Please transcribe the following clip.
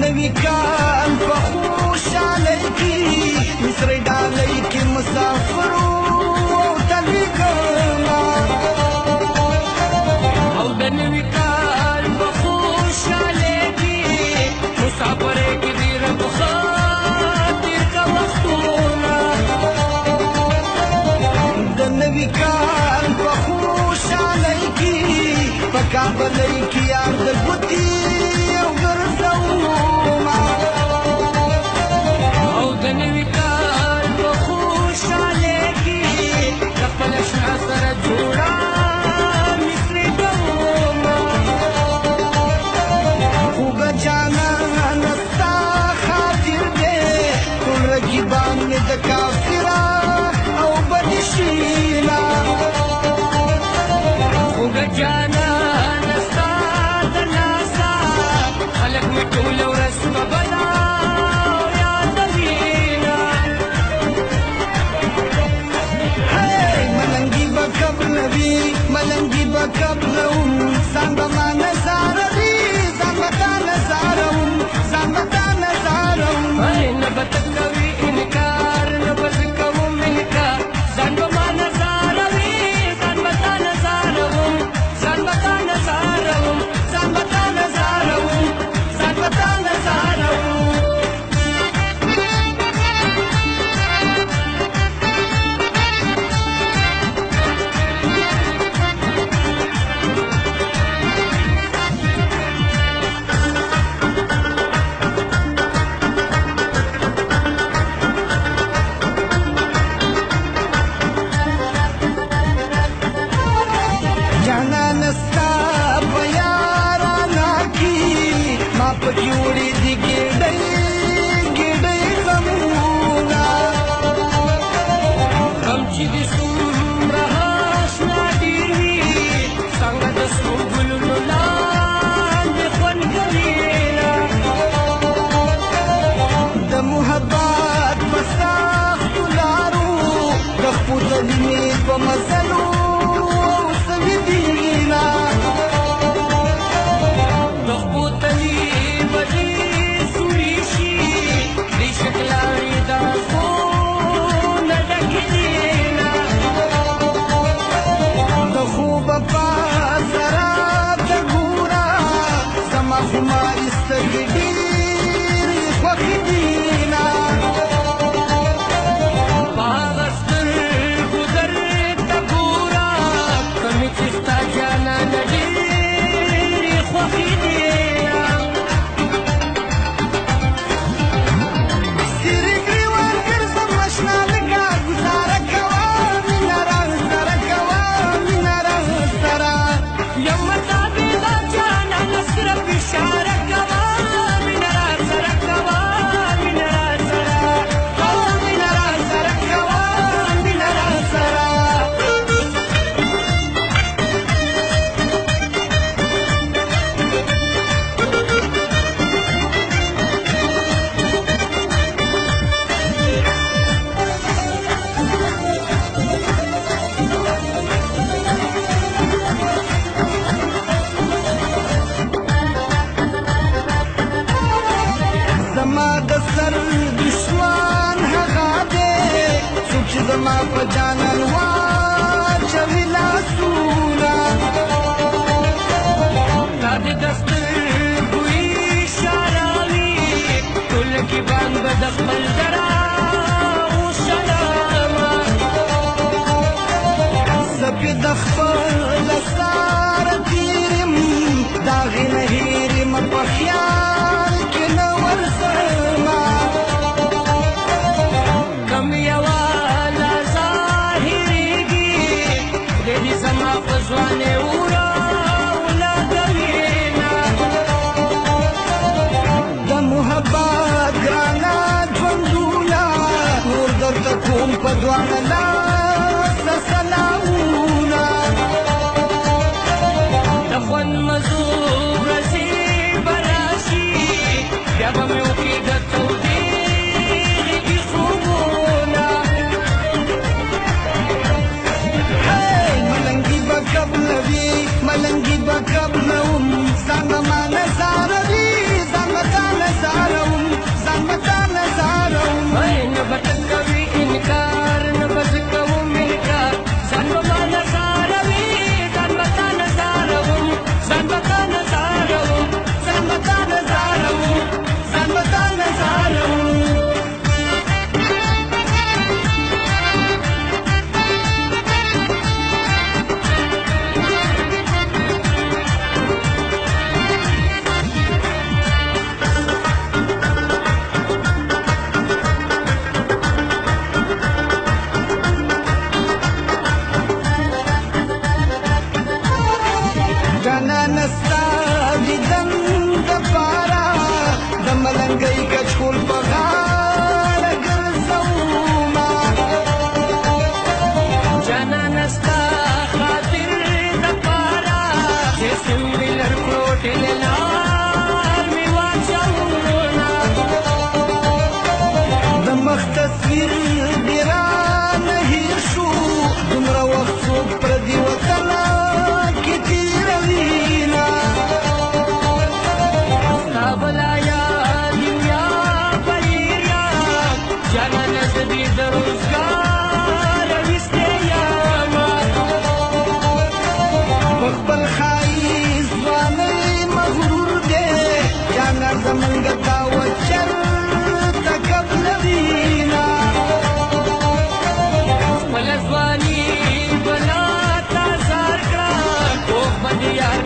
نوي کال په خوشحالۍ کې مصري ډالۍ کې مسافرو تلوي کړمه او د نوي کال په خوشحالۍ کې مسافرۍ کې ډېر په خاطر کا وختونه د نوي کال په خوشحالۍ کې په کابلۍ کې یار د ګوتې او ګرځومه او د نوي کال په خوشحالۍ کې د خپل اشنا سره جوړه مصري کومه خوږه جانانه ستا خاطر دی ټول رقیبان مې د کافره او بدشیله خوږه جانانه ستا د نازه خلک مې ټوله ورځ په بلا یادوینه ملنګي به قبلوي ملنګي به قبلوم ځان به ما نظاروي ځان به تا نظاروم ځان به تا نظاروم نه به ته کوي انکار نه به زه کوم انکار ځان به ما نظاروي ځان به تا نظاروم ځان به تا نظاروم ځان به تا نظاروم ځان به تا نظاروم جانانه ستا په یارانه کې ما پکې وړي دي ګېډۍ ګېډۍ غمونه غم چې دې څومره اشنا ډېر وي څنګه د سرو ګلونو لاندې خوند کوینه د محبت په سختو لارو د خپلوي مې په مزلو سوي دینه د خپوتلي به دې سوري شي دې شکلارې د خوونه ډکې دینه د خوبه په سراب د ګوره زما خماري سترګې ډېرې خوښې دینه په هغه سترګو درته ګوره کمې چې ستا جانانه ډېرې خوښې دینه سترې ګریوان ګرځم اشنا لږه ګزاره کوه مینه راسره کوه مینه راسره یم تابعه جانانه صرف اشاره کوه مینه راسره کوه مینه راسره مینه راسره کوه مینه راسره زما د سر دشمن هغه دی څوک چې زما په جانان واچوي لاسونه دا دې د سترګو اشاره وي ټول رقیبان به د خپل درا وشلمه زه پې د خپله ساره تېر یم د هغې نه هېر یم په خیال کې نه ورځمه کم یوه لحظه هېرېږي خدای دې زما په ځوانۍ ولګوینه د محبت ګرانه ژوندونه نور درته کوم په دواړه لاسه سلامونه د خوند مزو ورځې به راشي بیا به مې وکړي د تودې غېږې خوبونه ملنګي به قبلوي ملنګي به قبلوم ځان به ما نظاروي ځان به تا نظاروي جانان ستا دیدن دپاره د ملنګۍ کچکول په غاړه ګرځومه جانان ستا خاطر دپاره چې سمبې لړکو ټیلې لار مې واچوونه د مخ تصویر دې رانه هېر شو دومره وخت څوک پردي وطنه کې تېروينه ستا بلا یاد یم یا بهیر یاد جانانه زه دې د روزګار ویستې یمه په خپل ښایست ځوانۍ مغرور دی جانان زمونږ دا وچرته قبلوینه خپله ځواني بلا تا زار کړه کوږ به دې یار